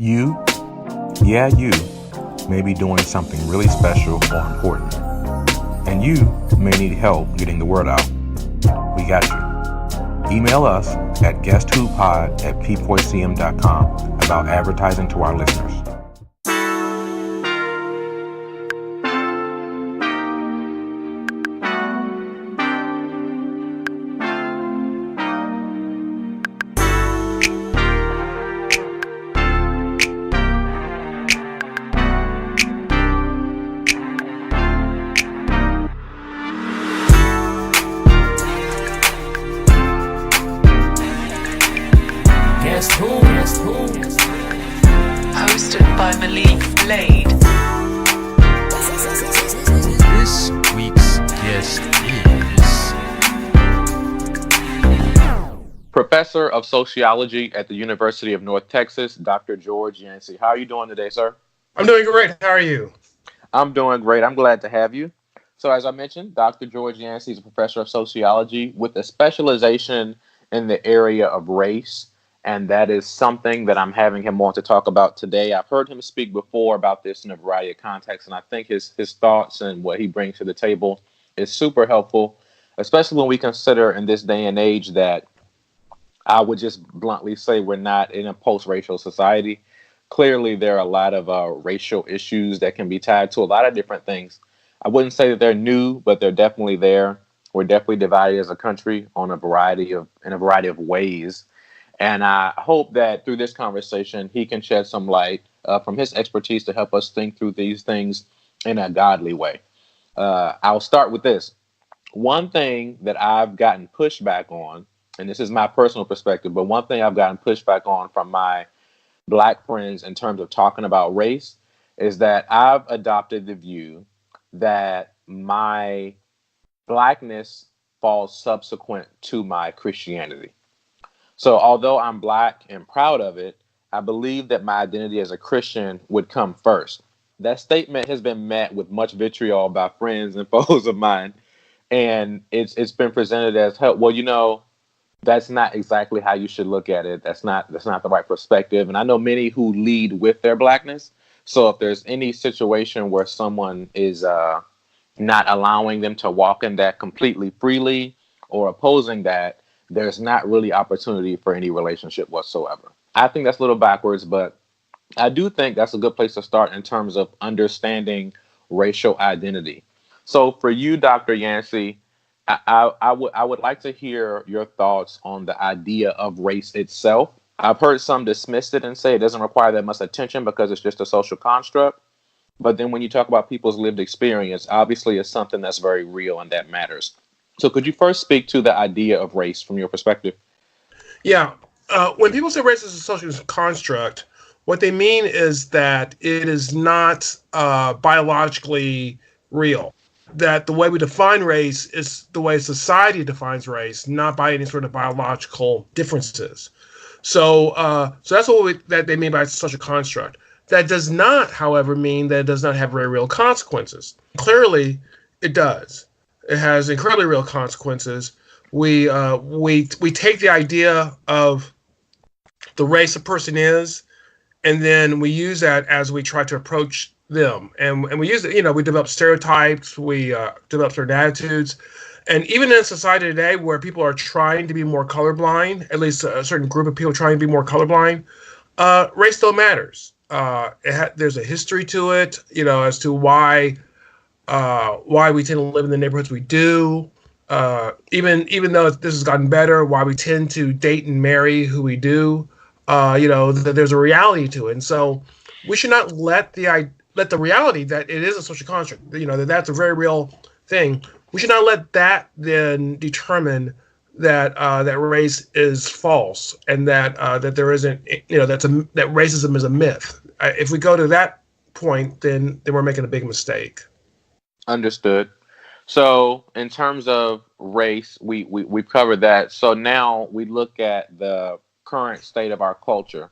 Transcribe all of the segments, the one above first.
You, yeah, you may be doing something really special or important, and you may need help getting the word out. We got you. Email us at guestwhopod@ppoisecm.com about advertising to our listeners. Hosted by Maliek Blade. This week's guest is Professor of Sociology at the University of North Texas, Dr. George Yancey. How are you doing today, sir? I'm doing great. How are you? I'm doing great. I'm glad to have you. So as I mentioned, Dr. George Yancey is a professor of sociology with a specialization in the area of race. And that is something that I'm having him on to talk about today. I've heard him speak before about this in a variety of contexts, and I think his thoughts and what he brings to the table is super helpful, especially when we consider in this day and age that I would just bluntly say we're not in a post-racial society. Clearly, there are a lot of racial issues that can be tied to a lot of different things. I wouldn't say that they're new, but they're definitely there. We're definitely divided as a country in a variety of ways. And I hope that through this conversation, he can shed some light from his expertise to help us think through these things in a godly way. I'll start with this. One thing that I've gotten pushback on, and this is my personal perspective, but one thing I've gotten pushback on from my Black friends in terms of talking about race is that I've adopted the view that my Blackness falls subsequent to my Christianity. So although I'm Black and proud of it, I believe that my identity as a Christian would come first. That statement has been met with much vitriol by friends and foes of mine. And it's been presented as, well, that's not exactly how you should look at it. That's not the right perspective. And I know many who lead with their Blackness. So if there's any situation where someone is not allowing them to walk in that completely freely or opposing that, there's not really opportunity for any relationship whatsoever. I think that's a little backwards, but I do think that's a good place to start in terms of understanding racial identity. So for you, Dr. Yancey, I would like to hear your thoughts on the idea of race itself. I've heard some dismiss it and say it doesn't require that much attention because it's just a social construct. But then when you talk about people's lived experience, obviously it's something that's very real and that matters. So could you first speak to the idea of race from your perspective? Yeah. When people say race is a social construct, what they mean is that it is not biologically real. That the way we define race is the way society defines race, not by any sort of biological differences. So that's that they mean by social construct. That does not, however, mean that it does not have very real consequences. Clearly, it does. It has incredibly real consequences. We take the idea of the race a person is, and then we use that as we try to approach them. And we use it, we develop stereotypes, we develop certain attitudes. And even in a society today where people are trying to be more colorblind, at least a certain group of people trying to be more colorblind, race still matters. There's a history to it, as to why we tend to live in the neighborhoods we do. Even though this has gotten better, why we tend to date and marry who we do. There's a reality to it, and so we should not let the reality that it is a social construct, that's a very real thing. We should not let that then determine that that race is false and that there isn't, that racism is a myth. If we go to that point, then we're making a big mistake. Understood. So in terms of race, we've covered that. So now we look at the current state of our culture.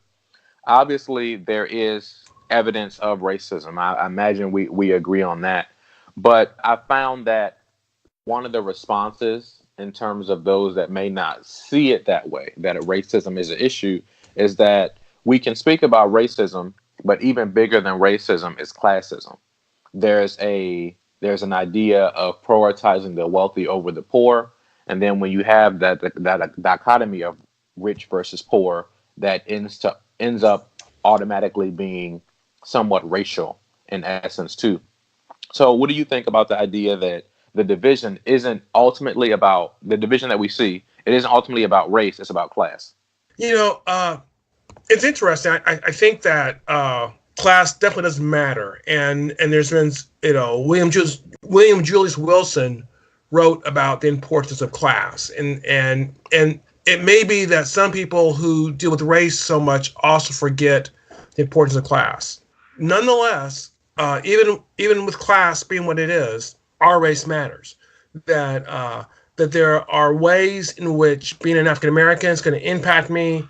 Obviously, there is evidence of racism. I imagine we agree on that. But I found that one of the responses in terms of those that may not see it that way, that racism is an issue, is that we can speak about racism, but even bigger than racism is classism. There's an idea of prioritizing the wealthy over the poor, and then when you have that dichotomy of rich versus poor, that ends up automatically being somewhat racial in essence too. So, what do you think about the idea that the division that we see? It isn't ultimately about race; it's about class. You know, it's interesting. I think that class definitely doesn't matter, and there's been, William Julius Wilson wrote about the importance of class, and it may be that some people who deal with race so much also forget the importance of class. Nonetheless, even with class being what it is, our race matters. That there are ways in which being an African American is going to impact me,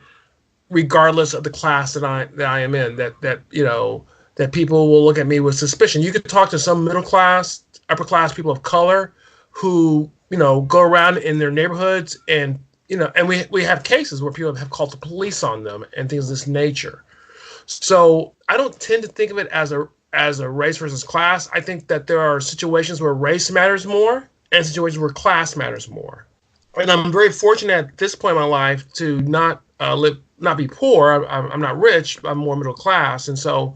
regardless of the class that I am in. That people will look at me with suspicion. You could talk to some middle class, upper class people of color who go around in their neighborhoods, and we have cases where people have called the police on them and things of this nature. So I don't tend to think of it as a race versus class. I think that there are situations where race matters more and situations where class matters more. And I'm very fortunate at this point in my life to not be poor. I'm not rich. I'm more middle class, and so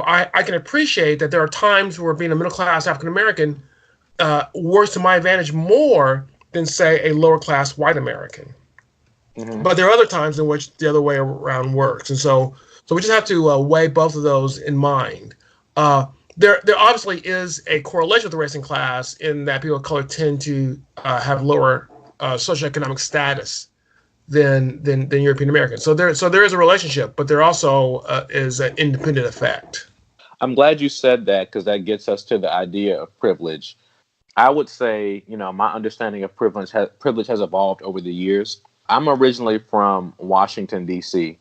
I can appreciate that there are times where being a middle class African American works to my advantage more than, say, a lower class white American. Mm-hmm. But there are other times in which the other way around works, and so we just have to weigh both of those in mind. There obviously is a correlation with the race and class in that people of color tend to have lower socioeconomic status than European Americans. So there is a relationship, but there also is an independent effect. I'm glad you said that, because that gets us to the idea of privilege. I would say, my understanding of privilege has evolved over the years. I'm originally from Washington, D.C.,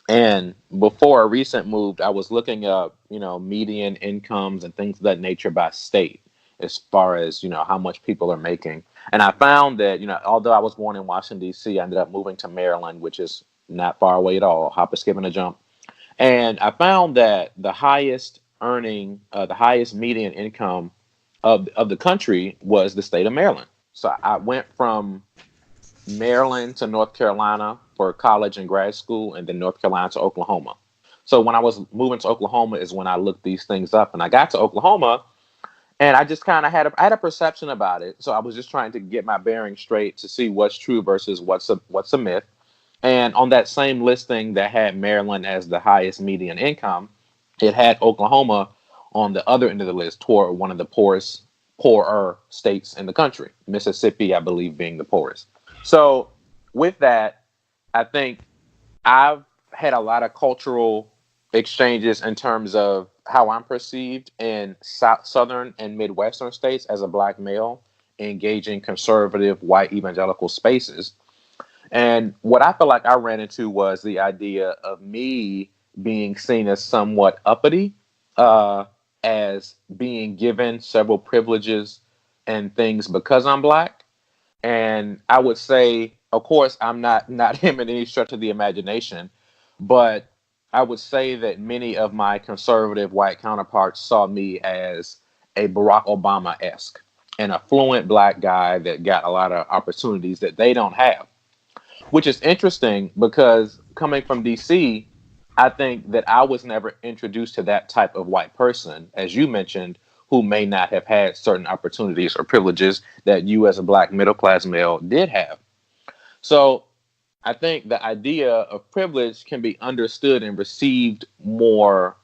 and before a recent move, I was looking up, median incomes and things of that nature by state, as far as, how much people are making. And I found that, although I was born in Washington, D.C., I ended up moving to Maryland, which is not far away at all, hop a skip and a jump. And I found that the highest median income of the country was the state of Maryland. So I went from Maryland to North Carolina for college and grad school, and then North Carolina to Oklahoma. So when I was moving to Oklahoma is when I looked these things up, and I got to Oklahoma, and I just kind of had a perception about it. So I was just trying to get my bearings straight to see what's true versus what's a myth. And on that same listing that had Maryland as the highest median income, it had Oklahoma on the other end of the list, toward one of the poorer states in the country, Mississippi, I believe, being the poorest. So with that, I think I've had a lot of cultural exchanges in terms of how I'm perceived in southern and Midwestern states as a Black male engaging conservative white evangelical spaces. And what I feel like I ran into was the idea of me being seen as somewhat uppity, as being given several privileges and things because I'm Black. And I would say, of course, I'm not him in any stretch of the imagination, but I would say that many of my conservative white counterparts saw me as a Barack Obama-esque, an affluent Black guy that got a lot of opportunities that they don't have, which is interesting because coming from DC, I think that I was never introduced to that type of white person, as you mentioned, who may not have had certain opportunities or privileges that you as a Black middle-class male did have. So I think the idea of privilege can be understood and received more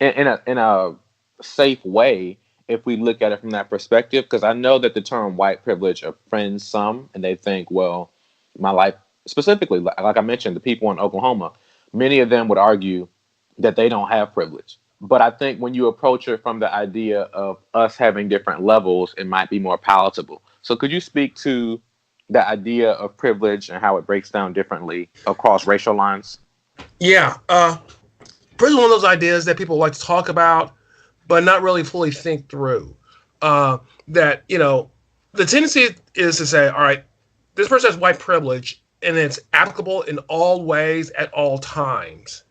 in a safe way if we look at it from that perspective, because I know that the term white privilege offends some, and they think, well, my life, specifically, like I mentioned, the people in Oklahoma, many of them would argue that they don't have privilege. But I think when you approach it from the idea of us having different levels, it might be more palatable. So could you speak to the idea of privilege and how it breaks down differently across racial lines? Yeah. Privilege is one of those ideas that people like to talk about, but not really fully think through. The tendency is to say, all right, this person has white privilege, and it's applicable in all ways at all times.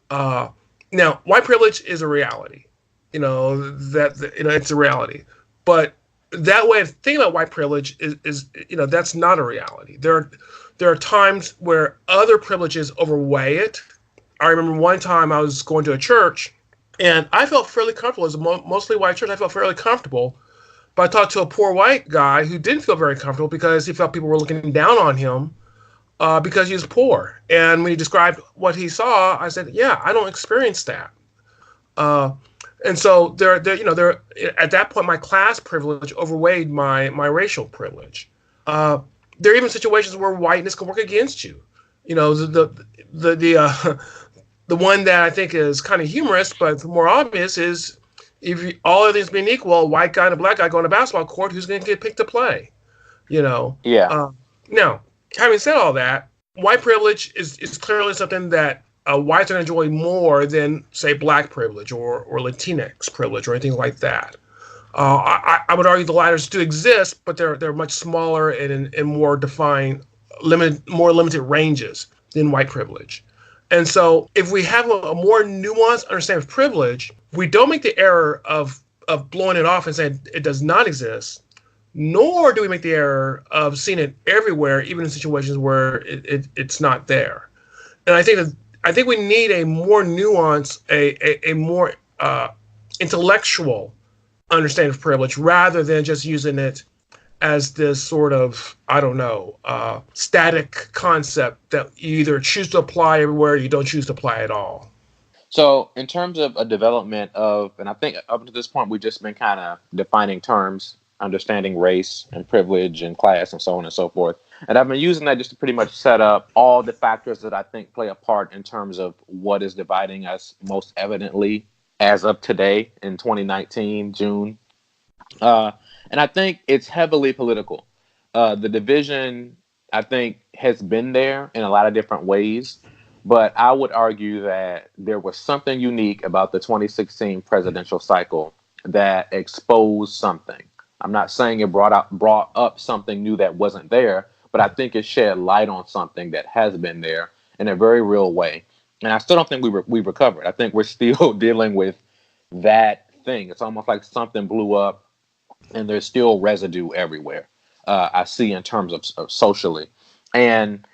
Now, white privilege is a reality. It's a reality. But that way of thinking about white privilege is that's not a reality. There are times where other privileges overweigh it. I remember one time I was going to a church, and I felt fairly comfortable. As a mostly white church, I felt fairly comfortable. But I talked to a poor white guy who didn't feel very comfortable because he felt people were looking down on him because he was poor. And when he described what he saw, I said, "Yeah, I don't experience that." And so there, at that point, my class privilege overweighed my racial privilege. There are even situations where whiteness can work against you. The one that I think is kind of humorous, but more obvious is all other things being equal, a white guy and a black guy go on a basketball court, who's going to get picked to play? Yeah. Now, having said all that, white privilege is clearly something that whites are going to enjoy more than, say, black privilege or Latinx privilege or anything like that. I would argue the latter do exist, but they're much smaller and in more defined, more limited ranges than white privilege. And so if we have a more nuanced understanding of privilege, we don't make the error of blowing it off and saying it does not exist, nor do we make the error of seeing it everywhere, even in situations where it's not there. And I think we need a more nuanced, a more intellectual understanding of privilege rather than just using it as this sort of, static concept that you either choose to apply everywhere or you don't choose to apply at all. So in terms of a development of, and I think up to this point, we've just been kind of defining terms, understanding race and privilege and class and so on and so forth. And I've been using that just to pretty much set up all the factors that I think play a part in terms of what is dividing us most evidently as of today in 2019, June. And I think it's heavily political. The division, I think, has been there in a lot of different ways. But I would argue that there was something unique about the 2016 presidential cycle that exposed something. I'm not saying it brought up something new that wasn't there, but I think it shed light on something that has been there in a very real way. And I still don't think we've recovered. I think we're still dealing with that thing. It's almost like something blew up and there's still residue everywhere. I see in terms of socially. And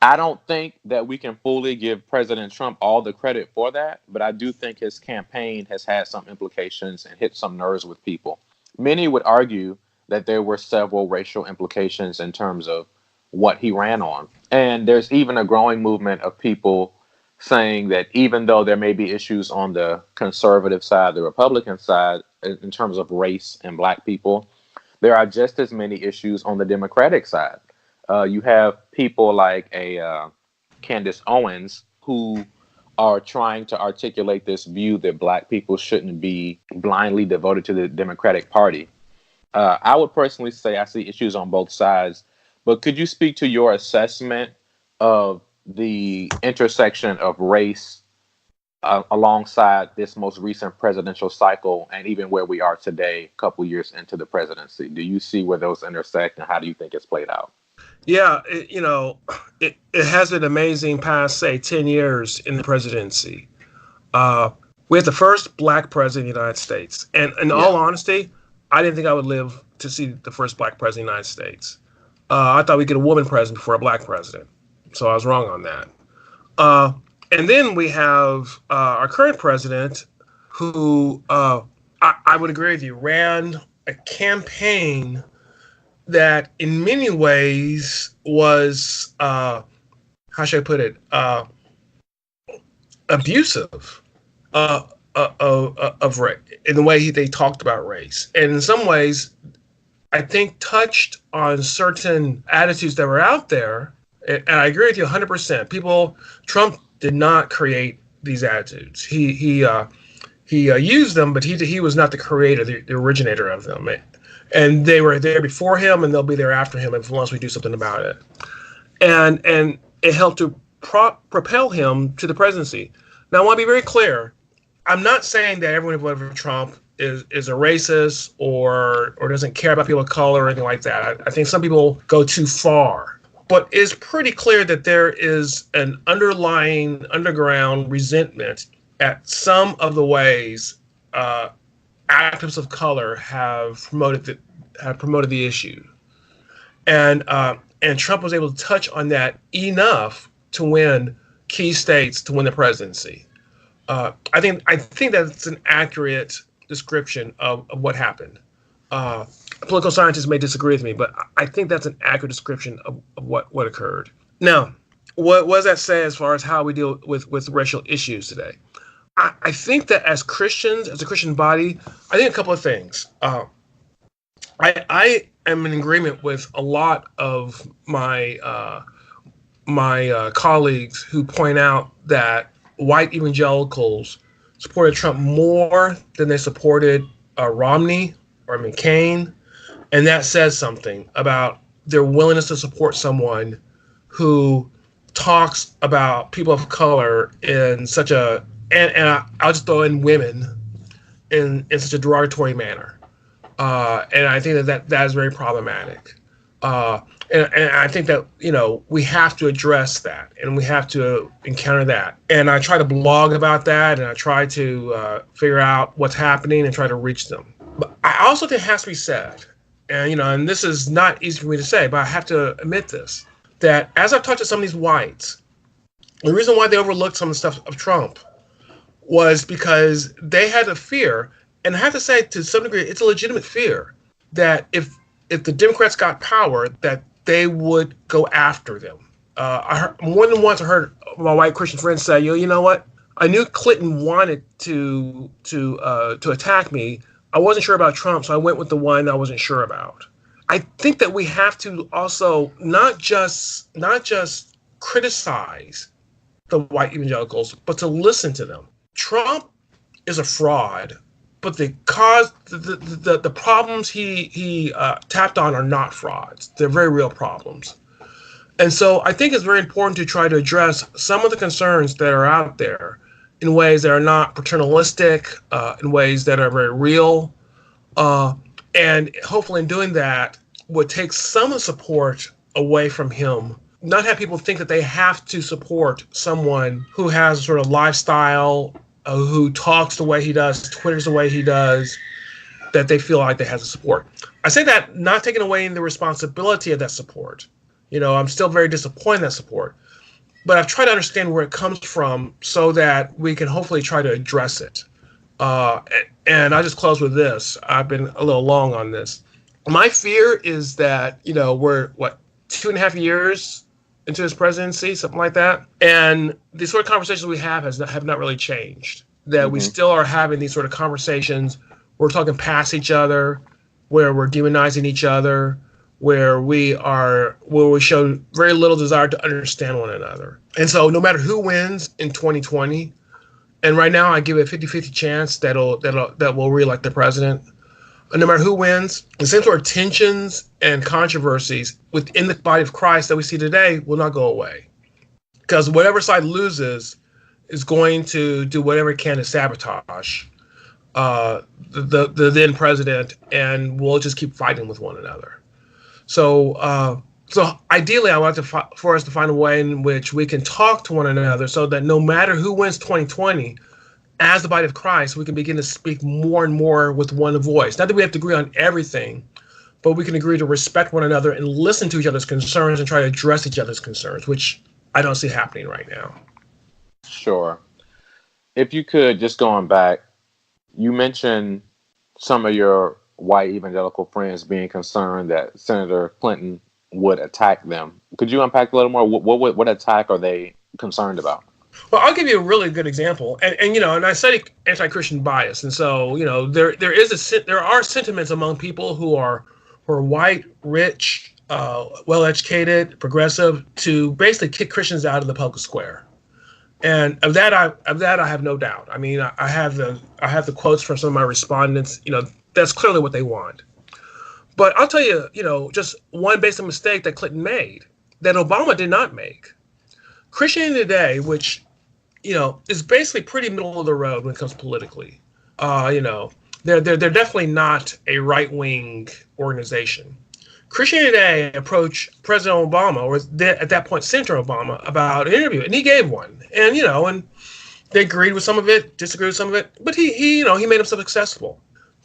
I don't think that we can fully give President Trump all the credit for that, but I do think his campaign has had some implications and hit some nerves with people. Many would argue that there were several racial implications in terms of what he ran on. And there's even a growing movement of people saying that even though there may be issues on the conservative side, the Republican side, in terms of race and black people, there are just as many issues on the Democratic side. You have people like Candace Owens who are trying to articulate this view that black people shouldn't be blindly devoted to the Democratic Party. I would personally say I see issues on both sides, but could you speak to your assessment of the intersection of race alongside this most recent presidential cycle and even where we are today, a couple years into the presidency? Do you see where those intersect and how do you think it's played out? Yeah, it has been amazing past, say, 10 years in the presidency. We had the first black president of the United States. And in all honesty, I didn't think I would live to see the first black president of the United States. I thought we'd get a woman president before a black president. So I was wrong on that. And then we have our current president who, I would agree with you, ran a campaign that in many ways was, how should I put it, abusive of race, in the way they talked about race. And in some ways, I think touched on certain attitudes that were out there. And I agree with you 100%. Trump did not create these attitudes. He used them, but he was not the creator, the originator of them. And they were there before him, and they'll be there after him unless we do something about it. And it helped to propel him to the presidency. Now, I want to be very clear. I'm not saying that everyone who voted for Trump is a racist or doesn't care about people of color or anything like that. I think some people go too far. but it's pretty clear that there is an underlying underground resentment at some of the ways activists of color have promoted the issue, and Trump was able to touch on that enough to win key states to win the presidency. I think that's an accurate description of what happened. Political scientists may disagree with me, but I think that's an accurate description of what occurred. Now, what does that say as far as how we deal with racial issues today? I think that as Christians, as a Christian body, I think a couple of things. I am in agreement with a lot of my colleagues who point out that white evangelicals supported Trump more than they supported Romney or McCain, and that says something about their willingness to support someone who talks about people of color in such a I'll just throw in women in such a derogatory manner, and I think that is very problematic. And I think that, we have to address that, and we have to encounter that. And I try to blog about that, and I try to figure out what's happening and try to reach them. But I also think it has to be said, and and this is not easy for me to say, but I have to admit this, that as I've talked to some of these whites, the reason why they overlooked some of the stuff of Trump was because they had a fear, and I have to say, to some degree, it's a legitimate fear, that if the Democrats got power, that they would go after them. I heard, more than once I heard my white Christian friends say, you know what? I knew Clinton wanted to attack me. I wasn't sure about Trump, so I went with the one I wasn't sure about. I think that we have to also not just criticize the white evangelicals, but to listen to them. Trump is a fraud, but the problems he tapped on are not frauds. They're very real problems. And so I think it's very important to try to address some of the concerns that are out there in ways that are not paternalistic, in ways that are very real. And hopefully in doing that would take some of the support away from him. Not have people think that they have to support someone who has a sort of lifestyle, who talks the way he does, Twitters the way he does, that they feel like they have to support. I say that not taking away the responsibility of that support. I'm still very disappointed in that support. But I've tried to understand where it comes from so that we can hopefully try to address it. And I'll just close with this. I've been a little long on this. My fear is that, we're, 2.5 years into his presidency, something like that. And the sort of conversations we have have not really changed. That we still are having these sort of conversations. We're talking past each other, where we're demonizing each other, where we show very little desire to understand one another. And so no matter who wins in 2020, and right now I give it a 50-50 chance that we'll reelect the president. No matter who wins, the same sort of tensions and controversies within the body of Christ that we see today will not go away. Because whatever side loses is going to do whatever it can to sabotage the then president, and we'll just keep fighting with one another. So ideally, I want for us to find a way in which we can talk to one another so that no matter who wins 2020, as the body of Christ, we can begin to speak more and more with one voice. Not that we have to agree on everything, but we can agree to respect one another and listen to each other's concerns and try to address each other's concerns, which I don't see happening right now. Sure. If you could, just going back, you mentioned some of your white evangelical friends being concerned that Senator Clinton would attack them. Could you unpack a little more? What attack are they concerned about? Well, I'll give you a really good example, and I study anti-Christian bias, and so there are sentiments among people who are white, rich, well-educated, progressive, to basically kick Christians out of the public square, and of that I have no doubt. I mean, I have the quotes from some of my respondents. That's clearly what they want. But I'll tell you, just one basic mistake that Clinton made that Obama did not make. Christianity Today, which, is basically pretty middle of the road when it comes politically. They're definitely not a right-wing organization. Christianity Today approached President Obama, or at that point Senator Obama, about an interview, and he gave one. And and they agreed with some of it, disagreed with some of it, but he made himself accessible.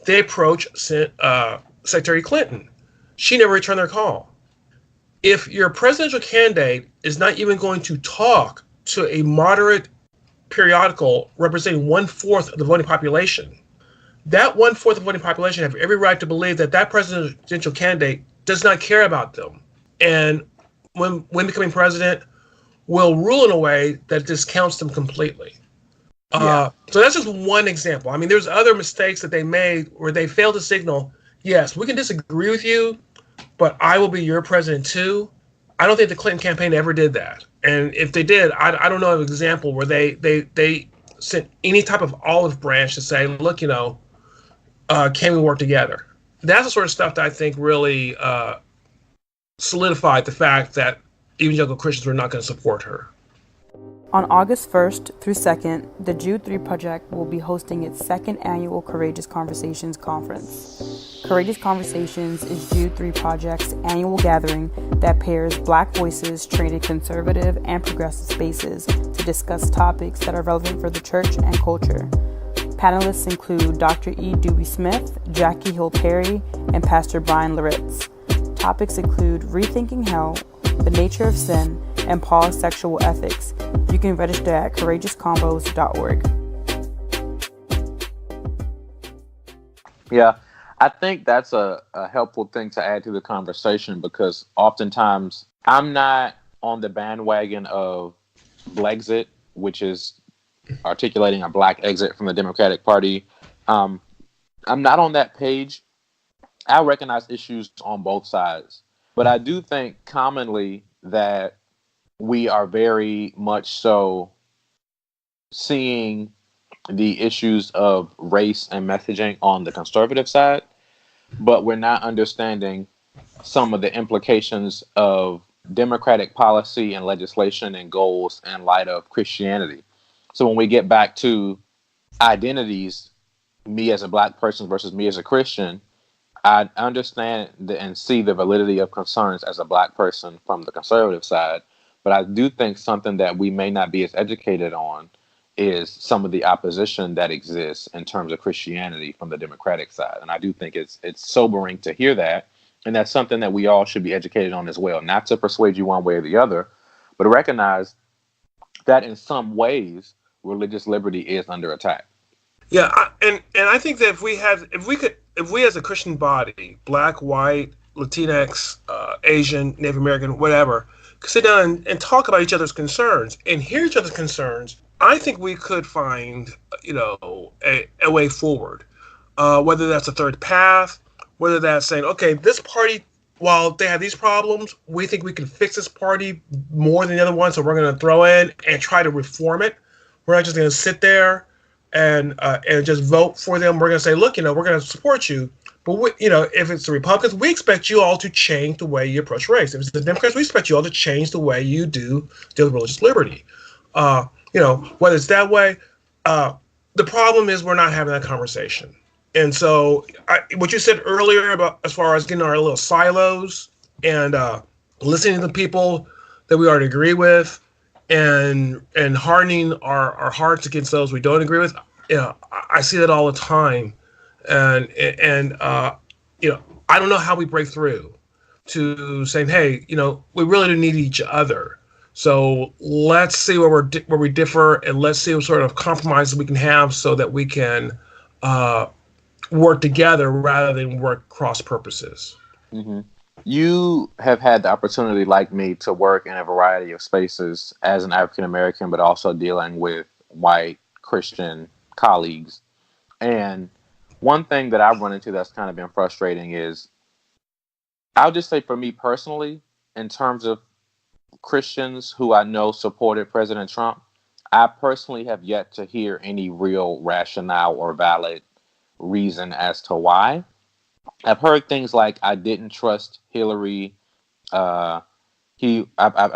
They approached Secretary Clinton. She never returned their call. If your presidential candidate is not even going to talk to a moderate periodical representing 1/4 of the voting population, that 1/4 of the voting population have every right to believe that that presidential candidate does not care about them, and when becoming president, will rule in a way that discounts them completely. So that's just one example. I mean, there's other mistakes that they made where they failed to signal, yes, we can disagree with you, but I will be your president too. I don't think the Clinton campaign ever did that. And if they did, I don't know of an example where they sent any type of olive branch to say, look, can we work together? That's the sort of stuff that I think really solidified the fact that evangelical Christians were not going to support her. On August 1st through 2nd, the Jude 3 Project will be hosting its second annual Courageous Conversations Conference. Courageous Conversations is Jude 3 Project's annual gathering that pairs Black voices trained in conservative and progressive spaces to discuss topics that are relevant for the church and culture. Panelists include Dr. E. Dewey Smith, Jackie Hill Perry, and Pastor Brian Loritz. Topics include rethinking hell, the nature of sin, and Paul's sexual ethics. You can register at courageouscombos.org. Yeah, I think that's a helpful thing to add to the conversation, because oftentimes I'm not on the bandwagon of Blexit, which is articulating a Black exit from the Democratic Party. I'm not on that page. I recognize issues on both sides, but I do think commonly that we are very much so seeing the issues of race and messaging on the conservative side, but we're not understanding some of the implications of democratic policy and legislation and goals in light of Christianity. So when we get back to identities, me as a Black person versus me as a Christian, I understand and see the validity of concerns as a Black person from the conservative side. But I do think something that we may not be as educated on is some of the opposition that exists in terms of Christianity from the Democratic side. And I do think it's sobering to hear that. And that's something that we all should be educated on as well. Not to persuade you one way or the other, but to recognize that in some ways, religious liberty is under attack. Yeah, and I think that if we as a Christian body, Black, white, Latinx, Asian, Native American, whatever, could sit down and talk about each other's concerns and hear each other's concerns, I think we could find, a way forward. Whether that's a third path, whether that's saying, okay, this party, while they have these problems, we think we can fix this party more than the other one, so we're going to throw in and try to reform it. We're not just going to sit there and just vote for them. We're going to say, look, we're going to support you. But if it's the Republicans, we expect you all to change the way you approach race. If it's the Democrats, we expect you all to change the way you deal with religious liberty. Whether it's that way, the problem is we're not having that conversation. And so, what you said earlier about as far as getting our little silos and listening to the people that we already agree with, and hardening our hearts against those we don't agree with, I see that all the time. And I don't know how we break through to saying, hey, we really do need each other. So let's see where we differ, and let's see what sort of compromises we can have so that we can work together rather than work cross purposes. Mm-hmm. You have had the opportunity, like me, to work in a variety of spaces as an African American, but also dealing with white Christian colleagues. And one thing that I've run into that's kind of been frustrating is, I'll just say for me personally, in terms of Christians who I know supported President Trump, I personally have yet to hear any real rationale or valid reason as to why. I've heard things like, I didn't trust Hillary. I've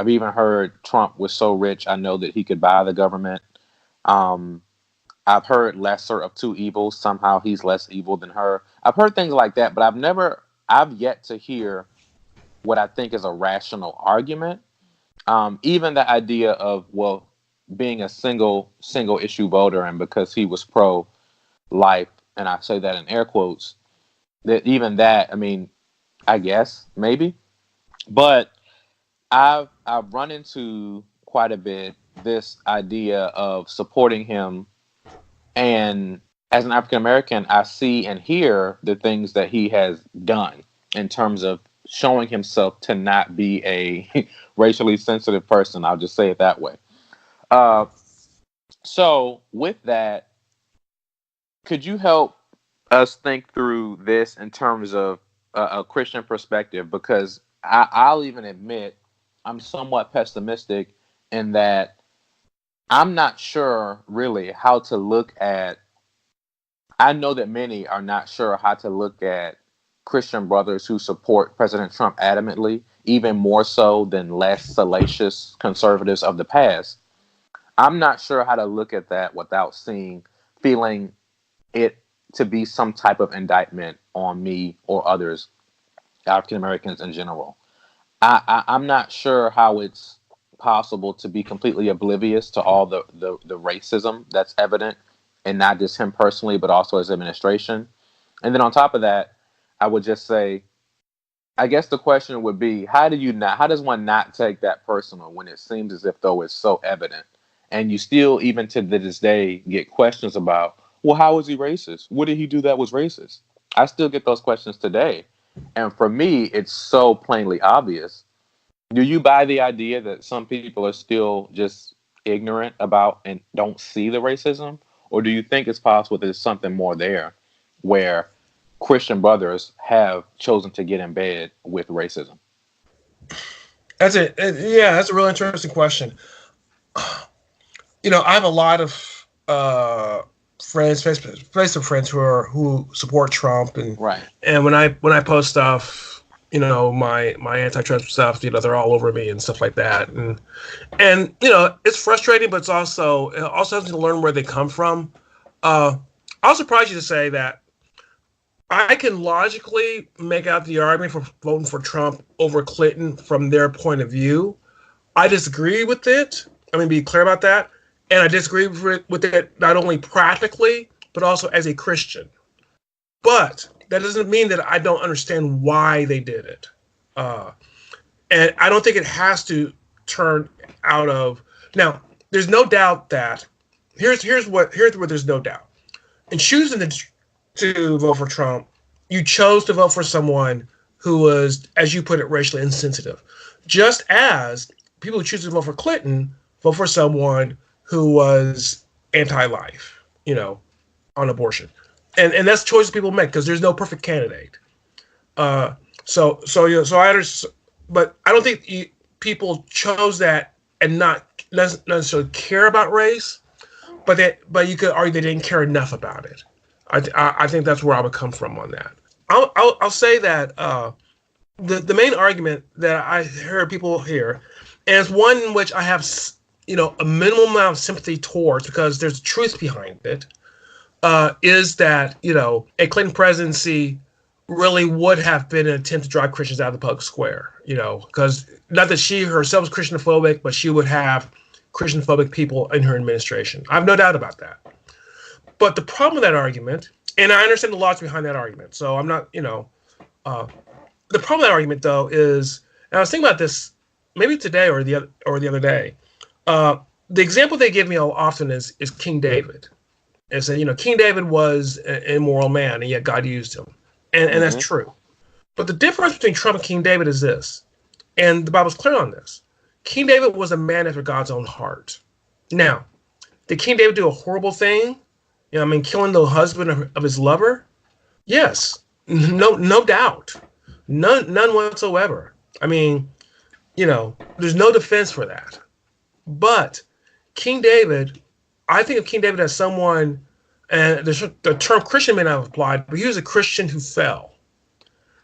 even heard Trump was so rich, I know that he could buy the government. I've heard lesser of two evils. Somehow he's less evil than her. I've heard things like that, but I've yet to hear what I think is a rational argument. Even the idea of, well, being a single issue voter, and because he was pro life, and I say that in air quotes, that even that, I mean, I guess maybe, but I've run into quite a bit this idea of supporting him, and as an African American, I see and hear the things that he has done in terms of showing himself to not be a racially sensitive person. I'll just say it that way. Uh, so with that, could you help us think through this in terms of a Christian perspective? Because I'll even admit I'm somewhat pessimistic in that I'm not sure really how to look at. I know that many are not sure how to look at Christian brothers who support President Trump adamantly, even more so than less salacious conservatives of the past. I'm not sure how to look at that without feeling it to be some type of indictment on me or others, African Americans in general. I'm not sure how it's possible to be completely oblivious to all the racism that's evident, and not just him personally, but also his administration. And then on top of that, I would just say, I guess the question would be, how does one not take that personal when it seems as if though it's so evident? And you still, even to this day, get questions about, well, how was he racist? What did he do that was racist? I still get those questions today. And for me, it's so plainly obvious. Do you buy the idea that some people are still just ignorant about and don't see the racism? Or do you think it's possible there's something more there where Christian brothers have chosen to get in bed with racism? That's it. Yeah, that's a really interesting question. I have a lot of friends, Facebook friends who support Trump, and Right. And when I post stuff, my anti-Trump stuff, they're all over me and stuff like that, and it's frustrating, but it also helps me to learn where they come from. I'll surprise you to say that I can logically make out the argument for voting for Trump over Clinton from their point of view. I disagree with it. I mean, be clear about that. And I disagree with it not only practically, but also as a Christian. But that doesn't mean that I don't understand why they did it. And I don't think it has to turn out of... Now, there's no doubt that... Here's where there's no doubt. In choosing to vote for Trump, you chose to vote for someone who was, as you put it, racially insensitive. Just as people who choose to vote for Clinton vote for someone who was anti-life, on abortion. And that's choices people make because there's no perfect candidate. So I understand, but I don't think people chose that and not necessarily care about race, but you could argue they didn't care enough about it. I think that's where I would come from on that. I'll say that the main argument that I heard people hear, and it's one in which I have a minimal amount of sympathy towards because there's truth behind it, is that a Clinton presidency really would have been an attempt to drive Christians out of the public square. Because not that she herself was Christianophobic, but she would have Christianophobic people in her administration. I have no doubt about that. But the problem with that argument, and I understand the logic behind that argument, so I'm not, the problem with that argument though is, and I was thinking about this maybe today or the other day. The example they give me often is King David. And say, King David was an immoral man, and yet God used him, and that's true. But the difference between Trump and King David is this, and the Bible's clear on this: King David was a man after God's own heart. Now, did King David do a horrible thing? Killing the husband of his lover? Yes, no doubt, none whatsoever. There's no defense for that. But King David, I think of King David as someone, and the term Christian may not have applied, but he was a Christian who fell,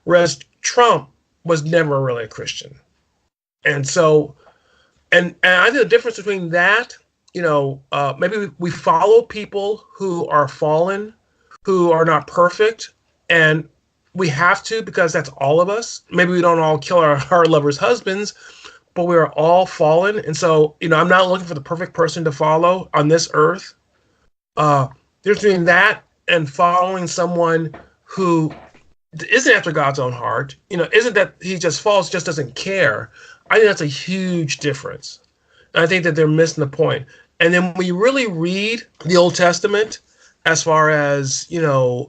whereas Trump was never really a Christian. And so, and I think the difference between that, maybe we follow people who are fallen, who are not perfect, and we have to, because that's all of us. Maybe we don't all kill our lovers' husbands, but we are all fallen. And so, I'm not looking for the perfect person to follow on this earth. There's between that and following someone who isn't after God's own heart. Isn't that he just false, just doesn't care. I think that's a huge difference. And I think that they're missing the point. And then when you really read the Old Testament, as far as,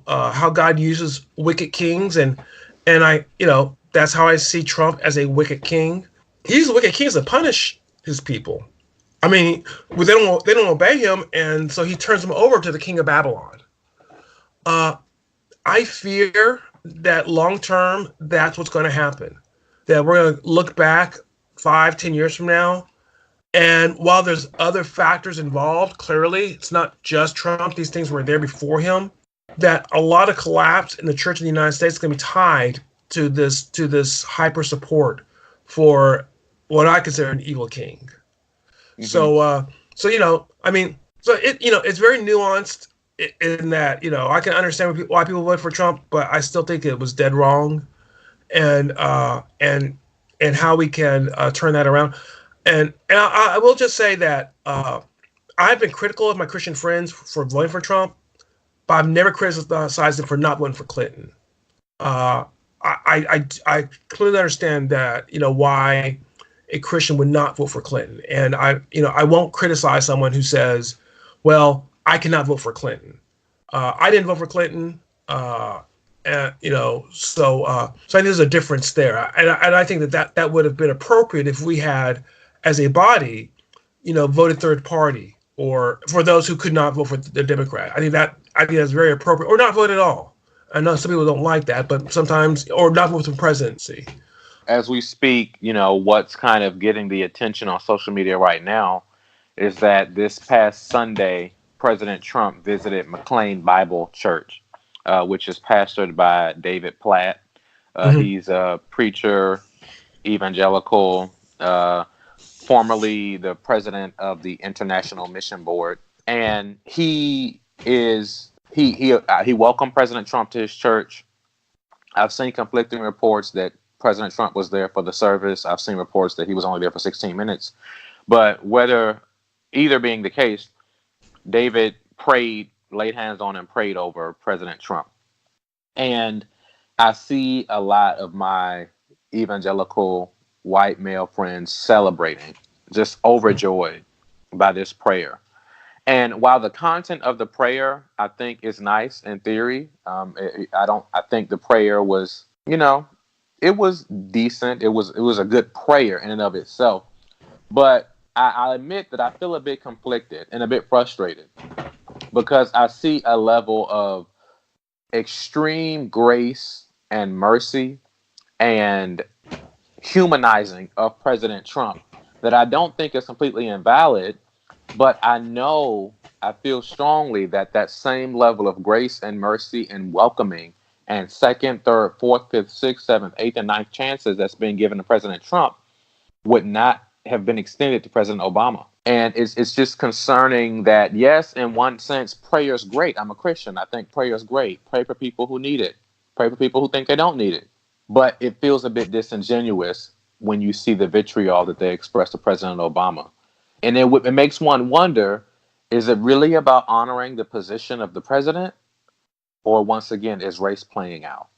how God uses wicked kings, and that's how I see Trump, as a wicked king. He uses wicked kings to punish his people. I mean, they don't obey him, and so he turns them over to the king of Babylon. I fear that long term, that's what's going to happen. That we're going to look back 5-10 years from now, and while there's other factors involved, clearly it's not just Trump. These things were there before him. That a lot of collapse in the Church of the United States is going to be tied to this hyper support for what I consider an evil king. Mm-hmm. So it's very nuanced in that, I can understand why people vote for Trump, but I still think it was dead wrong, and how we can turn that around. And I will just say that I've been critical of my Christian friends for voting for Trump, but I've never criticized them for not voting for Clinton. I clearly understand that, why a Christian would not vote for Clinton. And I won't criticize someone who says, well, I cannot vote for Clinton. I didn't vote for Clinton. So I think there's a difference there. And I think that would have been appropriate if we had, as a body, voted third party, or for those who could not vote for the Democrat. I think that's very appropriate, or not vote at all. I know some people don't like that, but sometimes, or not vote for the presidency. As we speak, what's kind of getting the attention on social media right now is that this past Sunday, President Trump visited McLean Bible Church, which is pastored by David Platt. He's a preacher, evangelical, formerly the president of the International Mission Board, and he welcomed President Trump to his church. I've seen conflicting reports that President Trump was there for the service. I've seen reports that he was only there for 16 minutes. But either being the case, David laid hands on and prayed over President Trump. And I see a lot of my evangelical white male friends celebrating, just overjoyed by this prayer. And while the content of the prayer, I think, is nice in theory, I think the prayer was, it was decent. It was a good prayer in and of itself. But I admit that I feel a bit conflicted and a bit frustrated, because I see a level of extreme grace and mercy and humanizing of President Trump that I don't think is completely invalid, but I feel strongly that same level of grace and mercy and welcoming and second, third, fourth, fifth, sixth, seventh, eighth, and ninth chances that's been given to President Trump would not have been extended to President Obama. And it's just concerning that, yes, in one sense, prayer is great. I'm a Christian. I think prayer is great. Pray for people who need it. Pray for people who think they don't need it. But it feels a bit disingenuous when you see the vitriol that they express to President Obama. And it makes one wonder, is it really about honoring the position of the president? Or once again, is race playing out?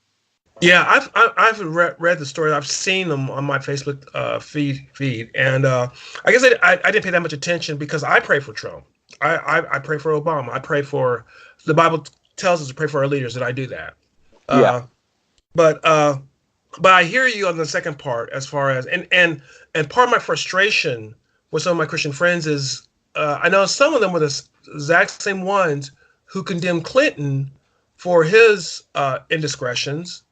Yeah, I've read the story. I've seen them on my Facebook feed, and I guess I didn't pay that much attention because I pray for Trump. I pray for Obama. I pray for, the Bible tells us to pray for our leaders, and I do that. But I hear you on the second part, as far as and part of my frustration with some of my Christian friends is I know some of them were the exact same ones who condemned Clinton for his indiscretions,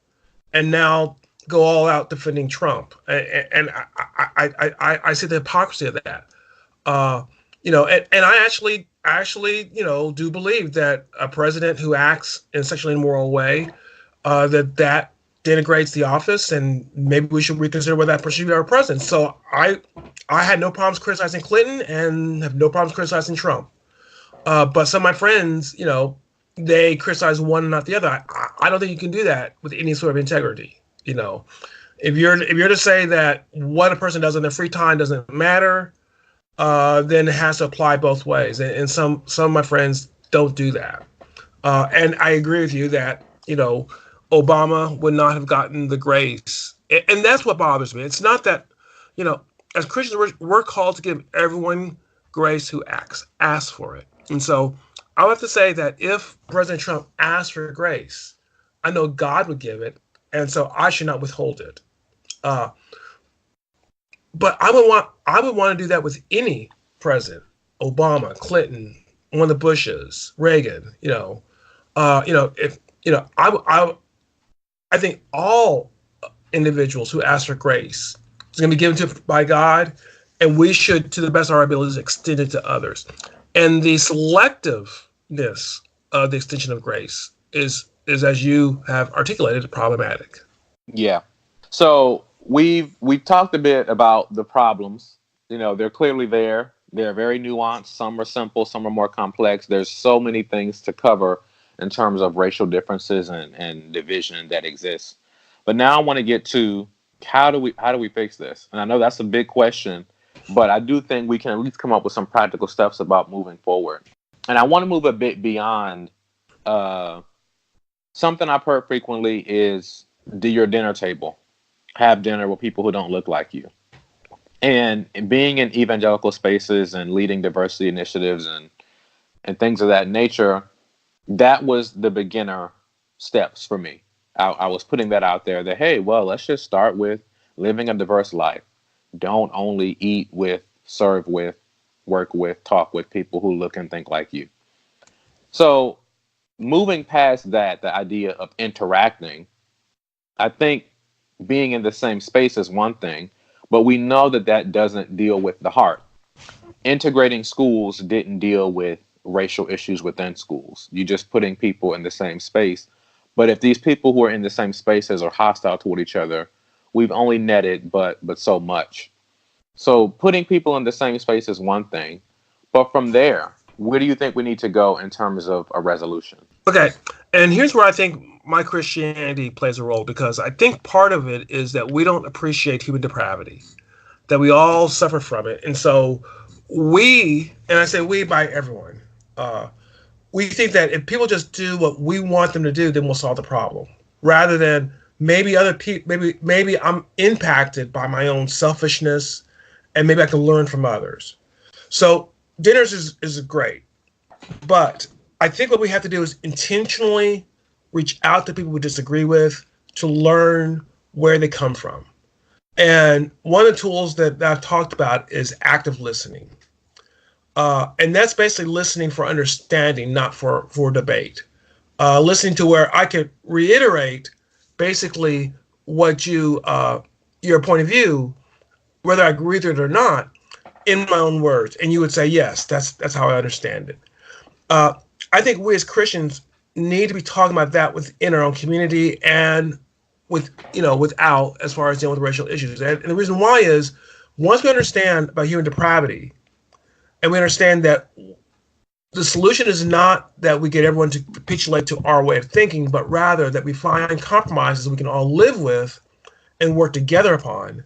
and now go all out defending Trump. And I see the hypocrisy of that. And I actually, do believe that a president who acts in a sexually immoral way, that denigrates the office, and maybe we should reconsider whether that person should be our president. So I had no problems criticizing Clinton and have no problems criticizing Trump. But some of my friends, they criticize one and not the other. I don't think you can do that with any sort of integrity. If you're to say that what a person does in their free time doesn't matter, then it has to apply both ways. And some of my friends don't do that. And I agree with you that Obama would not have gotten the grace, and that's what bothers me. It's not that as Christians we're called to give everyone grace who asks for it. And so I would have to say that if President Trump asked for grace, I know God would give it, and so I should not withhold it. But I would want to do that with any president: Obama, Clinton, one of the Bushes, Reagan. I think all individuals who ask for grace is going to be given to by God, and we should, to the best of our abilities, extend it to others. And the selectiveness of the extension of grace is as you have articulated, problematic. Yeah. So we've talked a bit about the problems. They're clearly there. They're very nuanced. Some are simple, some are more complex. There's so many things to cover in terms of racial differences and division that exists. But now I want to get to how do we fix this? And I know that's a big question, but I do think we can at least come up with some practical steps about moving forward. And I want to move a bit beyond something I've heard frequently is do your dinner table. Have dinner with people who don't look like you. And being in evangelical spaces and leading diversity initiatives and things of that nature, that was the beginner steps for me. I was putting that out there that, hey, well, let's just start with living a diverse life. Don't only eat with, serve with, work with, talk with people who look and think like you. So moving past that, the idea of interacting, I think being in the same space is one thing, but we know that doesn't deal with the heart. Integrating schools didn't deal with racial issues within schools. You're just putting people in the same space. But if these people who are in the same spaces are hostile toward each other, we've only netted but so much. So putting people in the same space is one thing. But from there, where do you think we need to go in terms of a resolution? Okay. And here's where I think my Christianity plays a role, because I think part of it is that we don't appreciate human depravity, that we all suffer from it. And so we, and I say we by everyone, we think that if people just do what we want them to do, then we'll solve the problem. Rather than maybe other people, maybe I'm impacted by my own selfishness, and maybe I can learn from others. So dinners is great, but I think what we have to do is intentionally reach out to people we disagree with to learn where they come from. And one of the tools that I've talked about is active listening. And that's basically listening for understanding, not for debate. Listening to where I could reiterate basically what your point of view, whether I agree with it or not, in my own words. And you would say, yes, that's how I understand it. I think we as Christians need to be talking about that within our own community and without, as far as dealing with racial issues. And the reason why is, once we understand about human depravity, and we understand that the solution is not that we get everyone to capitulate to our way of thinking, but rather that we find compromises we can all live with and work together upon,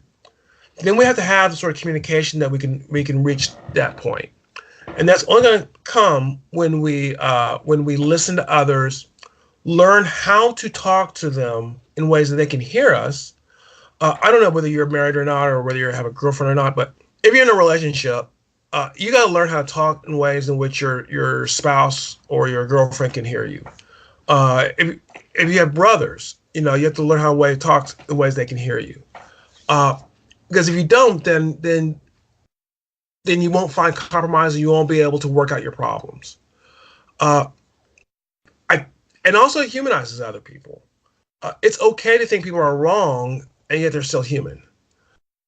then we have to have the sort of communication that we can reach that point. And that's only going to come when we listen to others, learn how to talk to them in ways that they can hear us. I don't know whether you're married or not, or whether you have a girlfriend or not, but if you're in a relationship, you got to learn how to talk in ways in which your spouse or your girlfriend can hear you. If you have brothers, you have to learn how to talk in ways they can hear you. Because if you don't, then you won't find compromise, and you won't be able to work out your problems. And also humanizes other people. It's okay to think people are wrong, and yet they're still human.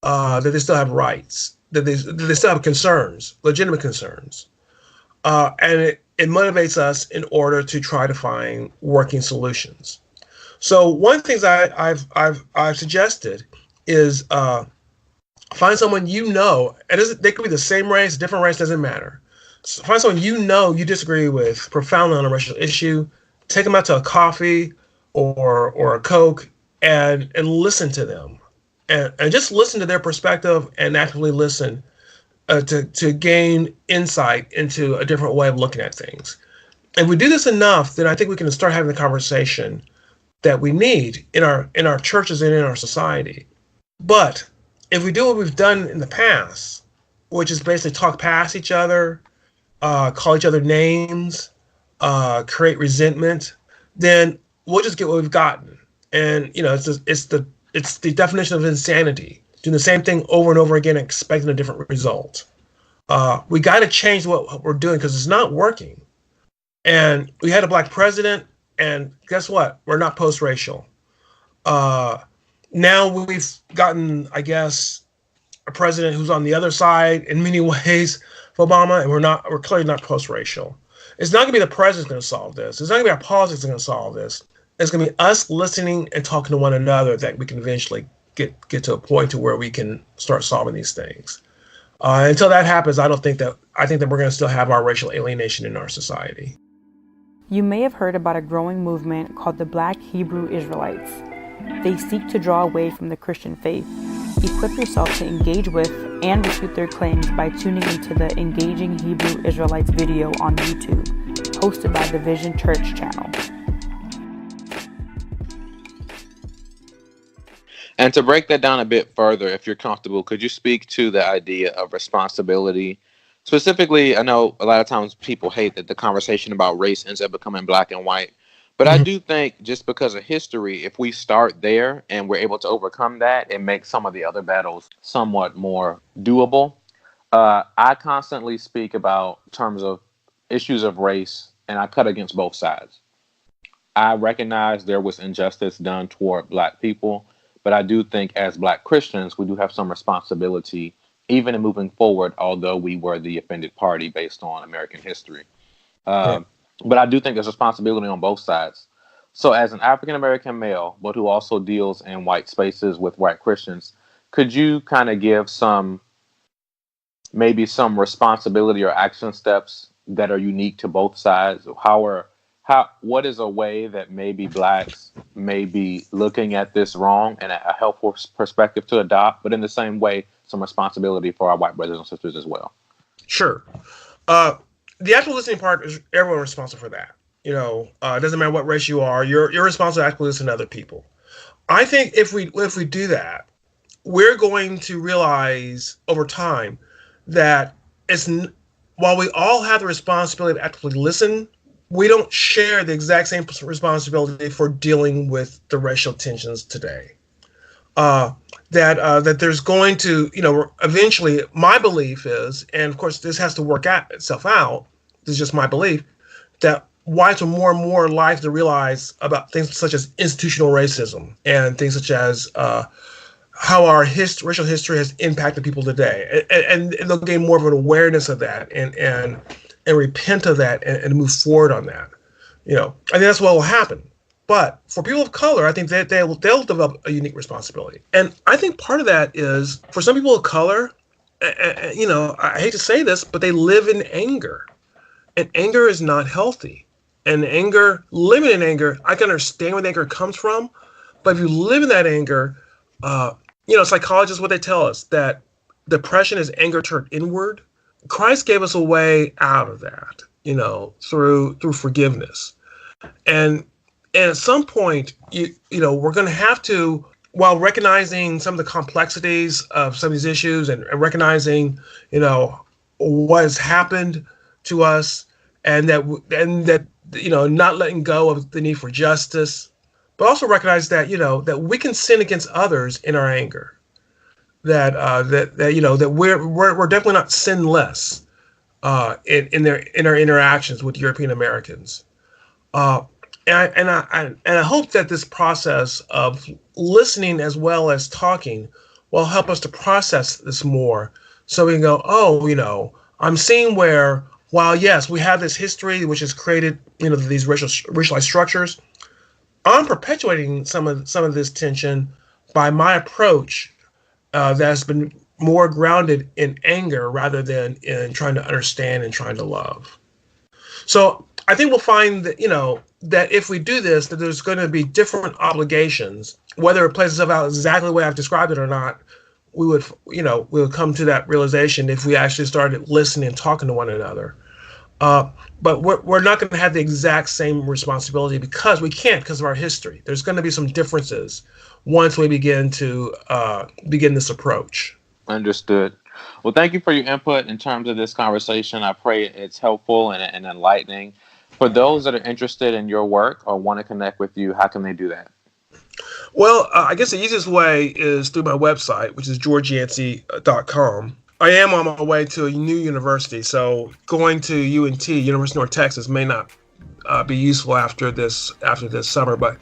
That they still have rights. That they still have concerns, legitimate concerns. And it motivates us in order to try to find working solutions. So one of the things I've suggested is find someone and they could be the same race, different race, doesn't matter. So find someone you disagree with profoundly on a racial issue, take them out to a coffee or a Coke and listen to them and just listen to their perspective and actively listen to gain insight into a different way of looking at things. If we do this enough, then I think we can start having the conversation that we need in our churches and in our society. But if we do what we've done in the past, which is basically talk past each other, call each other names, create resentment, then we'll just get what we've gotten. And it's the definition of insanity, doing the same thing over and over again, expecting a different result. We got to change what we're doing because it's not working. And we had a black president, and guess what? We're not post-racial. Now we've gotten, I guess, a president who's on the other side in many ways of Obama, and we're clearly not post-racial. It's not going to be the president going to solve this. It's not going to be our politics going to solve this. It's going to be us listening and talking to one another that we can eventually get to a point to where we can start solving these things. Until that happens, I think that we're going to still have our racial alienation in our society. You may have heard about a growing movement called the Black Hebrew Israelites. They seek to draw away from the Christian faith. Equip yourself to engage with and refute their claims by tuning into the Engaging Hebrew Israelites video on YouTube, hosted by the Vision Church channel. And to break that down a bit further, if you're comfortable, could you speak to the idea of responsibility? Specifically, I know a lot of times people hate that the conversation about race ends up becoming black and white. But I do think just because of history, if we start there and we're able to overcome that, it makes some of the other battles somewhat more doable. I constantly speak about terms of issues of race, and I cut against both sides. I recognize there was injustice done toward black people, but I do think as black Christians, we do have some responsibility, even in moving forward, although we were the offended party based on American history. But I do think there's responsibility on both sides. So as an African-American male, but who also deals in white spaces with white Christians, could you kind of give maybe some responsibility or action steps that are unique to both sides? What is a way that maybe blacks may be looking at this wrong and a helpful perspective to adopt, but in the same way, some responsibility for our white brothers and sisters as well? Sure. The actual listening part is everyone responsible for that. It doesn't matter what race you are. You're responsible to actually listen to other people. I think if we do that, we're going to realize over time that while we all have the responsibility to actively listen, we don't share the exact same responsibility for dealing with the racial tensions today. That there's going to, eventually, my belief is, and of course this has to work itself out, this is just my belief, that whites are more and more likely to realize about things such as institutional racism and things such as how our racial history has impacted people today. And they'll gain more of an awareness of that and repent of that and move forward on that. I think that's what will happen. But for people of color, I think that they'll develop a unique responsibility. And I think part of that is, for some people of color, I hate to say this, but they live in anger. And anger is not healthy. And living in anger, I can understand where the anger comes from. But if you live in that anger, psychologists, what they tell us, that depression is anger turned inward. Christ gave us a way out of that, through forgiveness. And at some point, we're going to have to, while recognizing some of the complexities of some of these issues and recognizing, what has happened to us, and that not letting go of the need for justice, but also recognize that that we can sin against others in our anger. That we're definitely not sinless in our interactions with European Americans. And I hope that this process of listening as well as talking will help us to process this more, so we can go, I'm seeing where, while yes, we have this history which has created these racialized structures, I'm perpetuating some of this tension by my approach that's been more grounded in anger rather than in trying to understand and trying to love. So I think we'll find that that if we do this, that there's going to be different obligations, whether it plays itself out exactly the way I've described it or not. We would come to that realization if we actually started listening and talking to one another. But we're not going to have the exact same responsibility because we can't, because of our history. There's going to be some differences once we begin this approach. Understood. Well, thank you for your input in terms of this conversation. I pray it's helpful and enlightening. For those that are interested in your work or want to connect with you, how can they do that? Well, I guess the easiest way is through my website, which is georgeyancey.com. I am on my way to a new university, so going to UNT, University of North Texas, may not be useful after this summer, but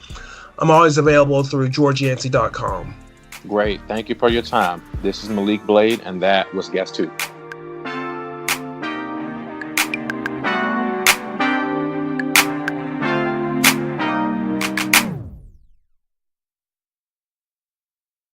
I'm always available through georgeyancey.com. Great. Thank you for your time. This is Maliek Blade, and that was Guest 2.